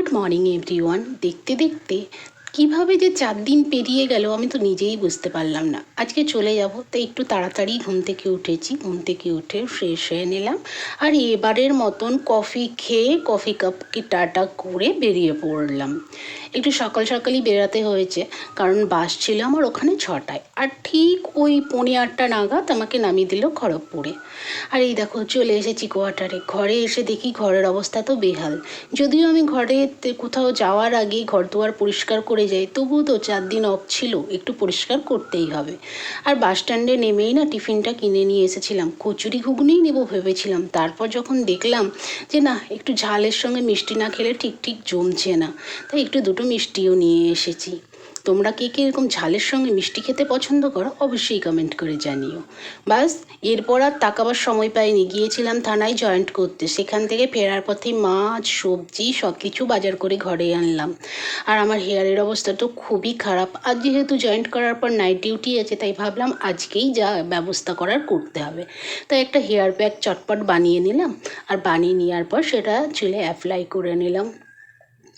Good morning everyone. দেখতে দেখতে কিভাবে যে 4 দিন পেরিয়ে গেল আমি তো নিজেই বুঝতে পারলাম না। আজকে চলে যাব, তাই একটু তাড়াতাড়ি ঘুম থেকে উঠেছি। ঘুম থেকে উঠে ফ্রেশ হয়ে নিলাম, আর এবারের মতন কফি খেয়ে কফি কাপকে টাটা করে বেরিয়ে পড়লাম। একটু সকাল সকালই বেরাতে হয়েছে, কারণ বাস ছিল আমার ওখানে 6টায়, আর ঠিক ওই 7:45 নাগাদ আমাকে নামিয়ে দিল খড়গপুরে। আর এই দেখো চলে এসেছি কোয়ার্টারে। ঘরে এসে দেখি ঘরের অবস্থা তো বেহাল। যদিও আমি ঘরে কোথাও যাওয়ার আগে ঘর দুয়ার পরিষ্কার করে যাই, তবুও তো 4 দিন অফ ছিল, একটু পরিষ্কার করতেই হবে। আর বাস স্ট্যান্ডে নেমেই না টিফিনটা কিনে নিয়ে এসেছিলাম, কচুরি ঘুগনিই নেবো ভেবেছিলাম। তারপর যখন দেখলাম যে না, একটু ঝালের সঙ্গে মিষ্টি না খেলে ঠিক ঠিক জমছে না, তাই একটু দুটো মিষ্টিও নিয়ে এসেছি। তোমরা কে কে এরকম ঝালের সঙ্গে মিষ্টি খেতে পছন্দ করো অবশ্যই কমেন্ট করে জানিও। বাস, এরপর আর তাকাবার সময় পাইনি। গিয়েছিলাম থানায় জয়েন্ট করতে, সেখান থেকে ফেরার পথে মাছ সবজি সব কিছু বাজার করে ঘরে আনলাম। আর আমার হেয়ারের অবস্থা তো খুবই খারাপ। আজ যেহেতু জয়েন্ট করার পর নাইট ডিউটি আছে, তাই ভাবলাম আজকেই যা ব্যবস্থা করার করতে হবে। তাই একটা হেয়ার প্যাক চটপট বানিয়ে নিলাম, আর বানিয়ে নেওয়ার পর সেটা চুলে অ্যাপ্লাই করে নিলাম।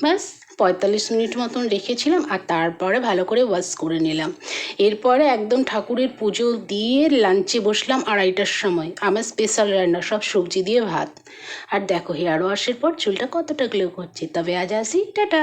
ব্যাস 45 মিনিট মতন রেখেছিলাম, আর তারপরে ভালো করে ওয়াশ করে নিলাম। এরপরে একদম ঠাকুরের পুজো দিয়ে লাঞ্চে বসলাম 2:30টার সময়। আমার স্পেশাল রান্না, সব সবজি দিয়ে ভাত। আর দেখো হেয়ার ওয়াশের পর চুলটা কতটা গ্লো করছে। তবে আজ আসি, টাটা।